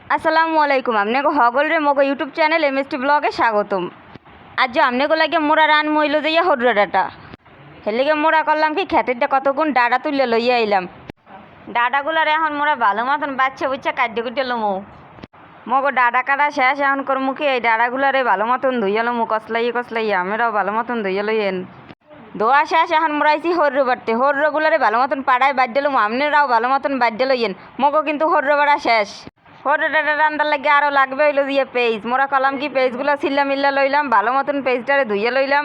আসসালামু আলাইকুম আপনি হগল রে মগো ইউটিউব চ্যানেল এমএসটি ব্লগে স্বাগতম। আজ আপনি লাগে মোরা রান মইল যাইয়া হরুরা ডাটা হেলিগে মোরা করলাম কি খেতেরটা কতক্ষণ ডাটা তুলে লইয়া আইলাম। ডাটাগুলার এখন মোরা ভালো মতন বাচ্চা বুচ্চা কাটতে কুটে লমু। মগো ডাটা কাটা শেষ এখন করমু কি এই ডাটাগুলারে ভালো মতন ধুইয়া লমু কসলাইয়া আমরাও ভালো মতন ধুইয়া লইয়েন। ধোয়া শেষ এখন মোরাইছি হর্র বাড়তে হর্রগুলারে ভালো মতন পাড়ায় বাড়তে লমু আপনারাও ভালো মতন বাড়তে লইয়েন। মগো কিন্তু হর্র বাড়া শেষ। হর্র ডাটা রান্দার লাগে আরও লাগবে হইলো দিয়ে পেঁয়াজ মোরা কলাম কি পেঁয়াজগুলো ছিল্লা মিল্লা লইলাম ভালো মতন পেঁয়াজটারে ধুইয়া লইলাম।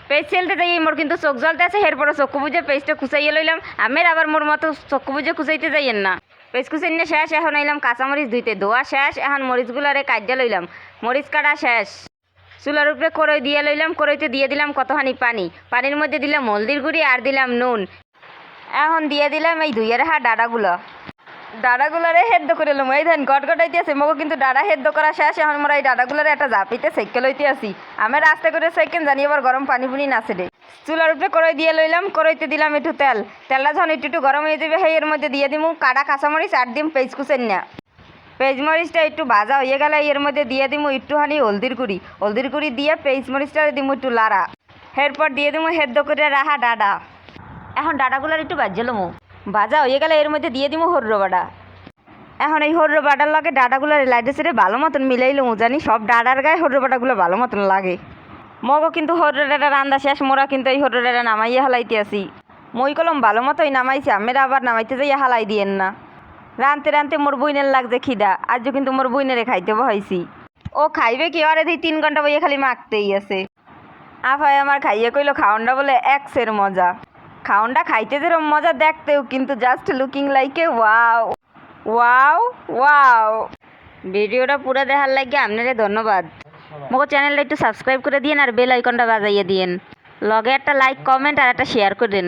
পেঁয়াজ ছেলতে যাই মোর কিন্তু চোখ জ্বলতে আছে এরপরে চক্ষু বুঝে পেঁয়াজটা কুচাইয়া লইলাম। আমের আবার মোর মতো চক্ষু বুঝে কুচাইতে যাইয়েন না। পেঁয়াজ কুচাই নিয়ে শেষ এখন আইলাম কাঁচামরিচ ধুইতে ধোয়া শেষ এখন মরিচগুলারে কাটিয়া লইলাম। মরিচ কাটা শেষ চুলার উপরে কড়াই দিয়ে লইলাম কড়াইতে দিয়ে দিলাম কতখানি পানি পানির মধ্যে দিলাম হলদির গুঁড়ি আর দিলাম নুন। এখন দিয়ে দিলাম এই ধুইয়া রাখা ডাটাগুলারে হেদ্দ করে লম এই ধান গটগটাইতে আছে মগো কিন্তু ডাটা হেদ্দ করা শেষ এখন মোরা এই ডাটাগুলারে একটা জাপিতে সেকে লইতে আসি। আমি আস্তে করে সেকেন জানি আবার গরম পানি পুনি নাচে রে। চুলার উপরে কড়াই দিয়ে লইলাম কড়াইতে দিলাম একটু তেলটা যখন একটু গরম হয়ে যাবে সেই এর মধ্যে দিয়ে দিমু কাটা কাঁচামরিচ আর দিম পেঁয়াজ কুচেন না। পেঁয়াজ মরিচটা একটু ভাজা হয়ে গেলে এর মধ্যে দিয়ে দিমু একটুখানি হলদির গুঁড়ি দিয়ে পেঁয়াজ মরিচটা দিমু একটু লাড়া এরপর দিয়ে দিমু হেদ্দ করে রাখা ডাটা। এখন ডাটাগুলার একটু ভাজ্য লমু ভাজা হয়ে গেলে এর মধ্যে দিয়ে দিমু হর্র বাটা। এখন এই হর্র বাটার লগে ডাটাগুলার লাইটে সেরে ভালো মতন মিলাই লমু জানি সব ডাটার গায়ে হর্র বাটাগুলো ভালো মতন লাগে। মগো কিন্তু হর্র ডাটা রান্দা শেষ মোরা কিন্তু এই হর্র ডাটা নামাইয়া হালাইতে আসি। মই কলম ভালো মতোই নামাইছি আমেরা আবার নামাইতে যাইয়া হালাই দিয়েন না। রানতে রানতে মোর বইনের লাগছে খিদা আজও কিন্তু মোর বইনেরে খাইতে বহাইছি। ও খাইবে কি আরে দিই 3 ঘন্টা বইয়ে খালি মাখতেই আছে। আফাই আমার খাইয়ে কইলো খাওনটা বলে এক্সের মজা। খাওনটা খাইতে যেরকম মজা দেখতেও কিন্তু just looking like a wow wow wow. ভিডিওটা পুরো দেখার লাগে আপনারে ধন্যবাদ। মোগো চ্যানেলটা একটু সাবস্ক্রাইব করে দিন আর বেল আইকনটা বাজাইয়ে দিন লগে একটা লাইক কমেন্ট আর একটা শেয়ার করে দিন।